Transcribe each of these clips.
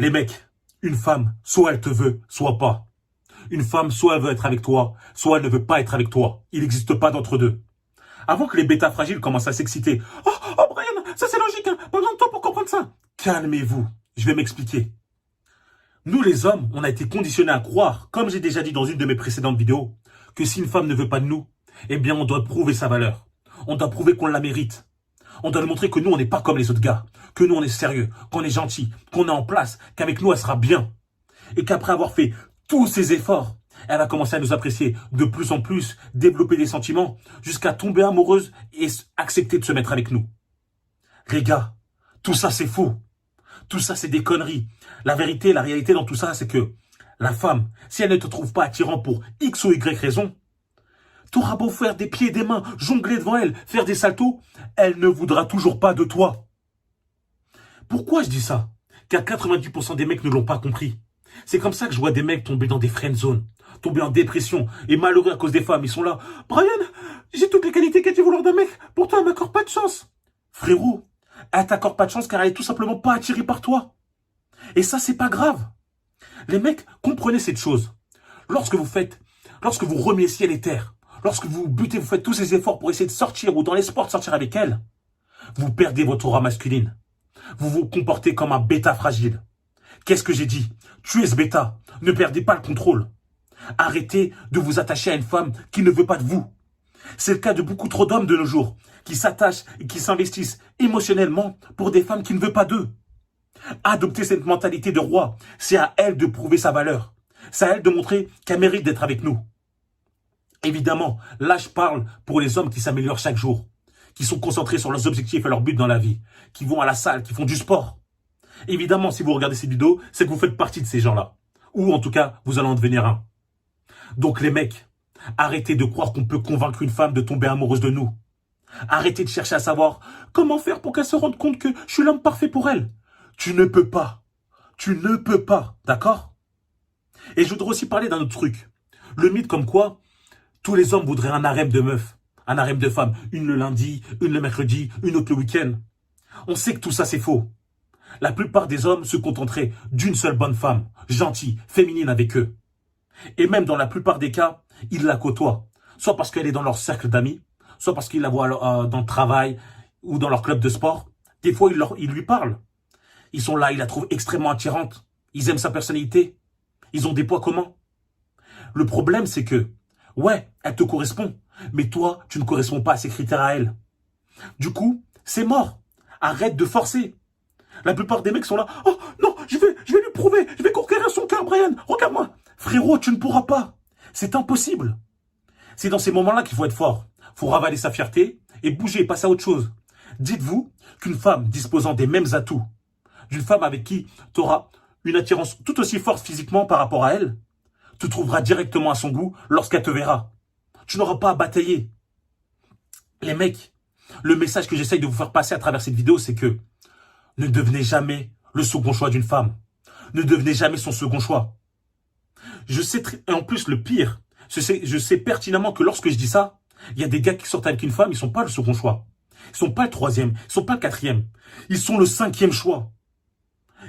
Les mecs, une femme, soit elle te veut, soit pas. Une femme, soit elle veut être avec toi, soit elle ne veut pas être avec toi. Il n'existe pas d'entre-deux. Avant que les bêtas fragiles commencent à s'exciter. Oh Brian, ça c'est logique, hein. Pas besoin de toi pour comprendre ça. Calmez-vous, je vais m'expliquer. Nous les hommes, on a été conditionnés à croire, comme j'ai déjà dit dans une de mes précédentes vidéos, que si une femme ne veut pas de nous, eh bien on doit prouver sa valeur. On doit prouver qu'on la mérite. On doit lui montrer que nous on n'est pas comme les autres gars, que nous on est sérieux, qu'on est gentil, qu'on est en place, qu'avec nous elle sera bien. Et qu'après avoir fait tous ces efforts, elle va commencer à nous apprécier de plus en plus, développer des sentiments, jusqu'à tomber amoureuse et accepter de se mettre avec nous. Les gars, tout ça c'est faux. Tout ça c'est des conneries. La vérité, la réalité dans tout ça, c'est que la femme, si elle ne te trouve pas attirant pour X ou Y raison, t'auras beau faire des pieds et des mains, jongler devant elle, faire des saltos, elle ne voudra toujours pas de toi. Pourquoi je dis ça? Car 90% des mecs ne l'ont pas compris. C'est comme ça que je vois des mecs tomber dans des friend zones, tomber en dépression et malheureux à cause des femmes. Ils sont là. Brian, j'ai toutes les qualités qu'a dit vouloir d'un mec, pourtant elle m'accorde pas de chance. Frérot, elle t'accorde pas de chance car elle est tout simplement pas attirée par toi. Et ça, c'est pas grave. Les mecs, comprenez cette chose. Lorsque vous remuez ciel et terre, lorsque vous butez, vous faites tous ces efforts pour essayer de sortir ou dans l'espoir de sortir avec elle, vous perdez votre aura masculine. Vous vous comportez comme un bêta fragile. Qu'est-ce que j'ai dit? Tuez ce bêta. Ne perdez pas le contrôle. Arrêtez de vous attacher à une femme qui ne veut pas de vous. C'est le cas de beaucoup trop d'hommes de nos jours, qui s'attachent et qui s'investissent émotionnellement pour des femmes qui ne veulent pas d'eux. Adopter cette mentalité de roi, c'est à elle de prouver sa valeur. C'est à elle de montrer qu'elle mérite d'être avec nous. Évidemment, là je parle pour les hommes qui s'améliorent chaque jour, qui sont concentrés sur leurs objectifs et leurs buts dans la vie, qui vont à la salle, qui font du sport. Évidemment, si vous regardez ces vidéos, c'est que vous faites partie de ces gens-là. Ou en tout cas, vous allez en devenir un. Donc les mecs, arrêtez de croire qu'on peut convaincre une femme de tomber amoureuse de nous. Arrêtez de chercher à savoir comment faire pour qu'elle se rende compte que je suis l'homme parfait pour elle. Tu ne peux pas. Tu ne peux pas, d'accord? Et je voudrais aussi parler d'un autre truc. Le mythe comme quoi tous les hommes voudraient un harem de meufs, un harem de femmes. Une le lundi, une le mercredi, une autre le week-end. On sait que tout ça c'est faux. La plupart des hommes se contenteraient d'une seule bonne femme, gentille, féminine avec eux. Et même dans la plupart des cas, ils la côtoient. Soit parce qu'elle est dans leur cercle d'amis, soit parce qu'ils la voient dans le travail ou dans leur club de sport. Des fois, ils lui parlent. Ils sont là, ils la trouvent extrêmement attirante. Ils aiment sa personnalité. Ils ont des poids communs. Le problème, c'est que, ouais, elle te correspond. Mais toi, tu ne corresponds pas à ses critères à elle. Du coup, c'est mort. Arrête de forcer. La plupart des mecs sont là. Oh non, je vais lui prouver. Je vais conquérir son cœur, Brian. Regarde-moi. Frérot, tu ne pourras pas. C'est impossible. C'est dans ces moments-là qu'il faut être fort. Faut ravaler sa fierté et bouger, passer à autre chose. Dites-vous qu'une femme disposant des mêmes atouts, d'une femme avec qui tu auras une attirance tout aussi forte physiquement par rapport à elle, te trouvera directement à son goût lorsqu'elle te verra. Tu n'auras pas à batailler. Les mecs, le message que j'essaye de vous faire passer à travers cette vidéo, c'est que ne devenez jamais le second choix d'une femme. Ne devenez jamais son second choix. Je sais, et en plus le pire, je sais pertinemment que lorsque je dis ça, il y a des gars qui sortent avec une femme, ils sont pas le second choix. Ils sont pas le troisième, ils sont pas le quatrième. Ils sont le cinquième choix.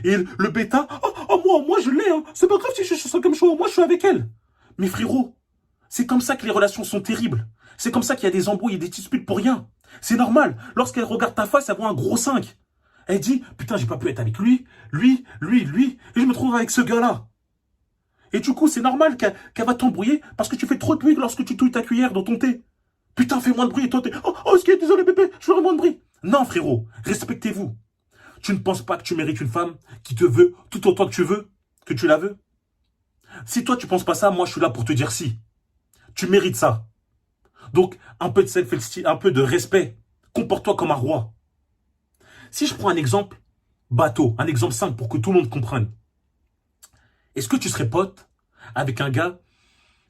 Et le bêta, moi je l'ai, hein. C'est pas grave si je suis le cinquième choix, moi je suis avec elle. Mais frérot, c'est comme ça que les relations sont terribles. C'est comme ça qu'il y a des embrouilles et des disputes pour rien. C'est normal, lorsqu'elle regarde ta face, elle voit un gros 5. Elle dit, putain, j'ai pas pu être avec lui, et je me trouve avec ce gars-là. Et du coup, c'est normal qu'elle va t'embrouiller parce que tu fais trop de bruit lorsque tu touilles ta cuillère dans ton thé. Putain, fais moins de bruit et toi t'es... Oh, désolé bébé, je ferai moins de bruit. Non frérot, respectez-vous. Tu ne penses pas que tu mérites une femme qui te veut tout autant que tu la veux? Si toi tu penses pas ça, moi je suis là pour te dire si. Tu mérites ça. Donc, un peu de self-esteem, un peu de respect. Comporte-toi comme un roi. Si je prends un exemple bateau, un exemple simple pour que tout le monde comprenne. Est-ce que tu serais pote avec un gars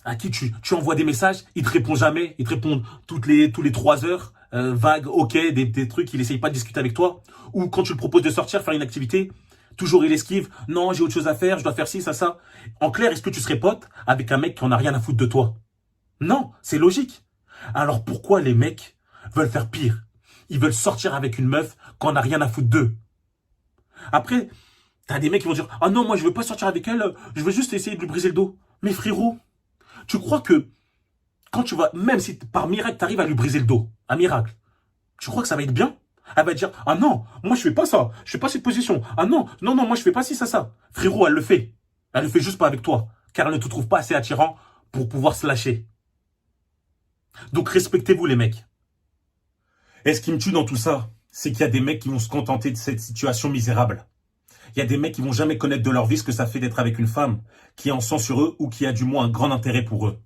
à qui tu envoies des messages, il te répond jamais, il te répond tous les 3 heures, vague, ok, des trucs, il essaye pas de discuter avec toi, ou quand tu le proposes de sortir, faire une activité, toujours il esquive, non, j'ai autre chose à faire, je dois faire ci, ça. En clair, est-ce que tu serais pote avec un mec qui en a rien à foutre de toi? Non, c'est logique. Alors pourquoi les mecs veulent faire pire? Ils veulent sortir avec une meuf qui en a rien à foutre d'eux. Après, T'as des mecs qui vont dire, ah non, moi je veux pas sortir avec elle, je veux juste essayer de lui briser le dos. Mais frérot, tu crois que quand tu vas, même si par miracle t'arrives à lui briser le dos, un miracle, tu crois que ça va être bien? Elle va dire, ah non, moi je fais pas ça, je fais pas cette position. Ah non, non, non, moi je fais pas ci, ça. Frérot, elle le fait. Elle le fait juste pas avec toi, car elle ne te trouve pas assez attirant pour pouvoir se lâcher. Donc respectez-vous les mecs. Et ce qui me tue dans tout ça, c'est qu'il y a des mecs qui vont se contenter de cette situation misérable. Il y a des mecs qui vont jamais connaître de leur vie ce que ça fait d'être avec une femme qui en sent sur eux ou qui a du moins un grand intérêt pour eux.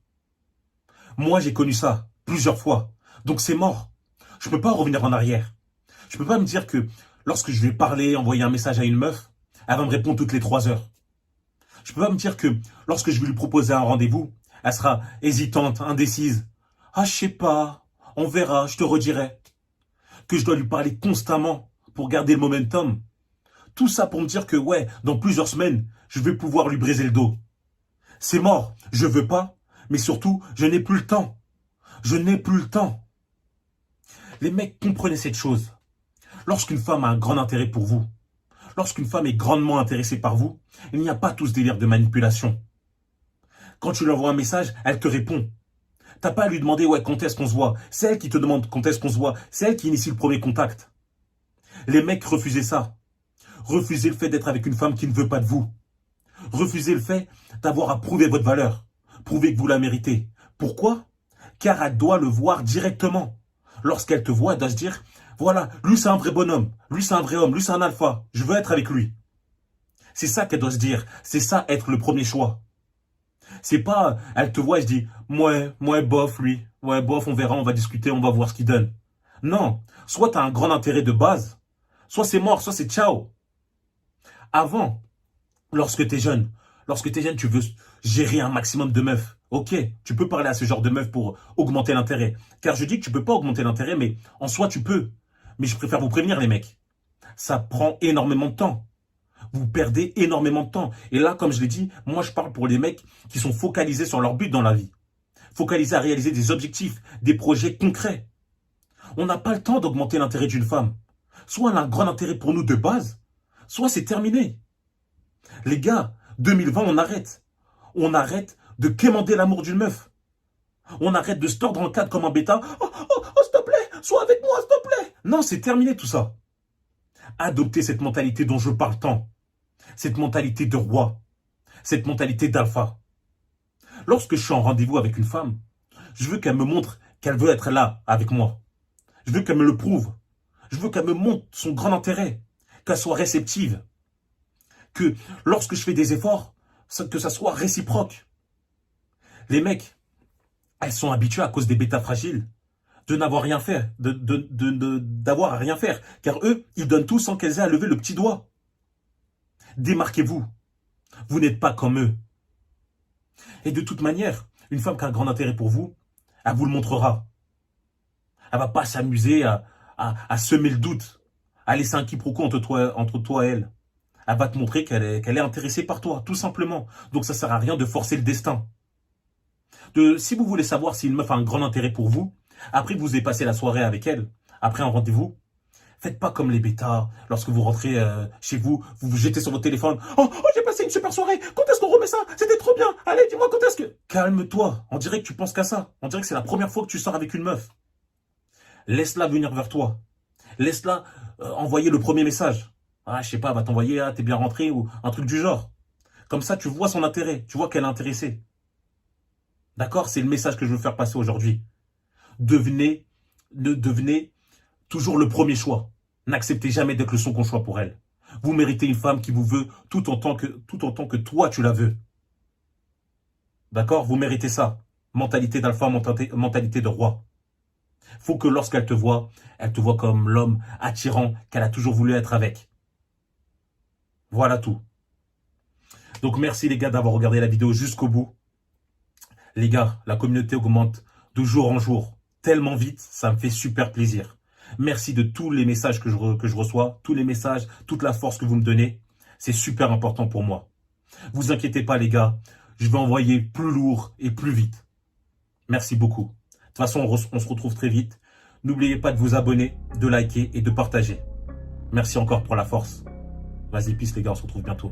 Moi, j'ai connu ça plusieurs fois. Donc c'est mort. Je peux pas revenir en arrière. Je peux pas me dire que lorsque je vais parler, envoyer un message à une meuf, elle va me répondre toutes les 3 heures. Je peux pas me dire que lorsque je vais lui proposer un rendez-vous, elle sera hésitante, indécise. Ah, je sais pas, on verra, je te redirai. Que je dois lui parler constamment pour garder le momentum. Tout ça pour me dire que ouais, dans plusieurs semaines, je vais pouvoir lui briser le dos. C'est mort, je veux pas, mais surtout, je n'ai plus le temps. Je n'ai plus le temps. Les mecs, comprenez cette chose. Lorsqu'une femme a un grand intérêt pour vous, lorsqu'une femme est grandement intéressée par vous, il n'y a pas tout ce délire de manipulation. Quand tu lui envoies un message, elle te répond. T'as pas à lui demander ouais, quand est-ce qu'on se voit. C'est elle qui te demande quand est-ce qu'on se voit. C'est elle qui initie le premier contact. Les mecs, refusez ça. Refusez le fait d'être avec une femme qui ne veut pas de vous. Refusez le fait d'avoir à prouver votre valeur. Prouvez que vous la méritez. Pourquoi? Car elle doit le voir directement. Lorsqu'elle te voit, elle doit se dire, voilà, lui c'est un vrai bonhomme, lui c'est un vrai homme, lui c'est un alpha, je veux être avec lui. C'est ça qu'elle doit se dire, c'est ça être le premier choix. C'est pas, elle te voit et se dit, moi bof lui, ouais bof, on verra, on va discuter, on va voir ce qu'il donne. Non, soit tu as un grand intérêt de base, soit c'est mort, soit c'est ciao. Avant, lorsque tu es jeune, tu veux gérer un maximum de meufs. Ok, tu peux parler à ce genre de meufs pour augmenter l'intérêt. Car je dis que tu peux pas augmenter l'intérêt, mais en soi tu peux. Mais je préfère vous prévenir les mecs. Ça prend énormément de temps. Vous perdez énormément de temps. Et là, comme je l'ai dit, moi je parle pour les mecs qui sont focalisés sur leur but dans la vie. Focalisés à réaliser des objectifs, des projets concrets. On n'a pas le temps d'augmenter l'intérêt d'une femme. Soit elle a un grand intérêt pour nous de base, soit c'est terminé. Les gars, 2020, on arrête. On arrête de quémander l'amour d'une meuf. On arrête de se tordre en cadre comme un bêta. Oh, s'il te plaît, sois avec moi, s'il te plaît. Non, c'est terminé tout ça. Adoptez cette mentalité dont je parle tant. Cette mentalité de roi. Cette mentalité d'alpha. Lorsque je suis en rendez-vous avec une femme, je veux qu'elle me montre qu'elle veut être là avec moi. Je veux qu'elle me le prouve. Je veux qu'elle me montre son grand intérêt. Qu'elle soit réceptive. Que lorsque je fais des efforts, que ça soit réciproque. Les mecs, elles sont habituées à cause des bêtas fragiles de n'avoir rien fait, d'avoir à rien faire. Car eux, ils donnent tout sans qu'elles aient à lever le petit doigt. Démarquez-vous. Vous n'êtes pas comme eux. Et de toute manière, une femme qui a un grand intérêt pour vous, elle vous le montrera. Elle va pas s'amuser à semer le doute, à laisser un quiproquo entre toi et elle. Elle va te montrer qu'elle est intéressée par toi, tout simplement. Donc ça sert à rien de forcer le destin. Si vous voulez savoir si une meuf a un grand intérêt pour vous, après que vous ayez passé la soirée avec elle, après un rendez-vous, faites pas comme les bêtas. Lorsque vous rentrez chez vous, vous vous jetez sur votre téléphone. Oh, j'ai passé une super soirée. Quand est-ce qu'on remet ça? C'était trop bien. Allez, dis-moi quand est-ce que... Calme-toi. On dirait que tu penses qu'à ça. On dirait que c'est la première fois que tu sors avec une meuf. Laisse-la venir vers toi. Laisse-la envoyer le premier message. Ah, je sais pas, elle va t'envoyer, ah, t'es bien rentré ou un truc du genre. Comme ça, tu vois son intérêt. Tu vois qu'elle est intéressée. D'accord? C'est le message que je veux faire passer aujourd'hui. Devenez toujours le premier choix. N'acceptez jamais d'être le second choix pour elle. Vous méritez une femme qui vous veut tout autant que toi tu la veux. D'accord? Vous méritez ça. Mentalité d'alpha, mentalité de roi. Faut que lorsqu'elle te voit comme l'homme attirant qu'elle a toujours voulu être avec. Voilà tout. Donc merci les gars d'avoir regardé la vidéo jusqu'au bout. Les gars, la communauté augmente de jour en jour. Tellement vite, ça me fait super plaisir. Merci de tous les messages que je reçois, tous les messages, toute la force que vous me donnez. C'est super important pour moi. Vous inquiétez pas les gars, je vais envoyer plus lourd et plus vite. Merci beaucoup. De toute façon, on se retrouve très vite. N'oubliez pas de vous abonner, de liker et de partager. Merci encore pour la force. Vas-y, peace les gars, on se retrouve bientôt.